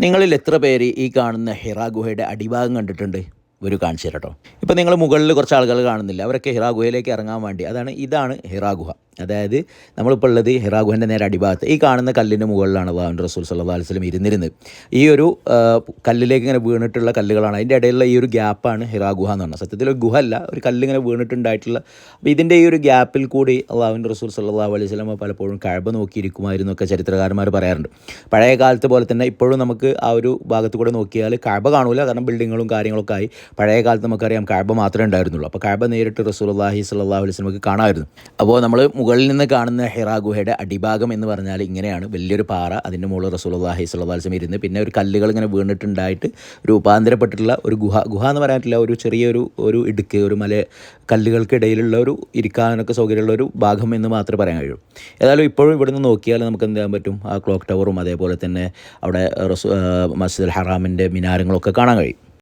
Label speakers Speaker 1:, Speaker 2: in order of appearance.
Speaker 1: നിങ്ങളിൽ എത്ര പേര് ഈ കാണുന്ന ഹിറാ ഗുഹയുടെ അടിഭാഗം കണ്ടിട്ടുണ്ട്? ഒരു കാണിച്ചു തരാം കേട്ടോ. ഇപ്പോൾ നിങ്ങൾ മുകളിൽ കുറച്ച് ആളുകൾ കാണുന്നില്ല, അവരൊക്കെ ഹിറാ ഗുഹയിലേക്ക് ഇറങ്ങാൻ വേണ്ടി ഇതാണ് ഹിറാ ഗുഹ. അതായത് നമ്മളിപ്പോൾ ഉള്ളത് ഹിറാ ഗുഹൻ്റെ നേരെ അടിഭാഗത്ത് ഈ കാണുന്ന കല്ലിൻ്റെ മുകളിലാണ് അല്ലാഹുവിൻ്റെ റസൂൽ സല്ലല്ലാഹു അലൈഹി വസല്ലം ഇരുന്നിരുന്നത്. ഈ ഒരു കല്ലിലേക്ക് ഇങ്ങനെ വീണിട്ടുള്ള കല്ലുകളാണ്, അതിൻ്റെ ഇടയിലുള്ള ഈ ഒരു ഗ്യാപ്പാണ് ഹിറാ ഗുഹ എന്ന് പറഞ്ഞത്. സത്യത്തിൽ ഒരു ഗുഹ അല്ല, ഒരു കല്ലിങ്ങനെ വീണിട്ടുണ്ടായിട്ടുള്ള. അപ്പോൾ ഇതിൻ്റെ ഈ ഒരു ഗ്യാപ്പിൽ കൂടി അല്ലാഹുവിൻ്റെ റസൂൽ സല്ലല്ലാഹു അലൈഹി വസല്ലം പലപ്പോഴും കഅബ നോക്കിയിരിക്കുമായിരുന്നു ഒക്കെ ചരിത്രകാരന്മാർ പറയാറുണ്ട്. പഴയ കാലത്ത് പോലെ തന്നെ ഇപ്പോഴും നമുക്ക് ആ ഒരു ഭാഗത്ത് കൂടെ നോക്കിയാൽ കഅബ കാണൂല, കാരണം ബിൽഡിങ്ങുകളും കാര്യങ്ങളൊക്കെ ആയി. പഴയ കാലത്ത് നമുക്കറിയാം കഅബ മാത്രമേ ഉണ്ടായിരുന്നുള്ളൂ. അപ്പോൾ കഅബ നേരിട്ട് റസൂലുള്ളാഹി സ്വല്ലല്ലാഹു അലൈഹി വസല്ലമക്ക് കാണാമായിരുന്നു. അപ്പോൾ നമ്മൾ മുകളിൽ നിന്ന് കാണുന്ന ഹിറാ ഗുഹയുടെ അടിഭാഗം എന്ന് പറഞ്ഞാൽ ഇങ്ങനെയാണ്. വലിയൊരു പാറ, അതിൻ്റെ മുകളിൽ റസൂലുള്ളാഹി സ്വല്ലല്ലാഹു അലൈഹി വസല്ലം ഇരുന്ന്, പിന്നെ ഒരു കല്ലുകൾ ഇങ്ങനെ വീണിട്ടുണ്ടായിട്ട് രൂപാന്തരപ്പെട്ടിട്ടുള്ള ഒരു ഗുഹ എന്ന് പറയാൻ പറ്റില്ല, ഒരു ചെറിയൊരു ഇടുക്ക്, ഒരു കല്ലുകൾക്കിടയിലുള്ള ഒരു ഇരിക്കാനൊക്കെ സൗകര്യമുള്ള ഒരു ഭാഗം എന്ന് മാത്രമേ പറയാൻ കഴിയൂ. ഏതായാലും ഇപ്പോഴും ഇവിടുന്ന് നോക്കിയാൽ നമുക്ക് എന്ത് ചെയ്യാൻ പറ്റും, ആ ക്ലോക്ക് ടവറും അതേപോലെ തന്നെ അവിടെ മസ്ജിദുൽ ഹറാമിൻ്റെ മിനാരങ്ങളൊക്കെ കാണാൻ കഴിയും.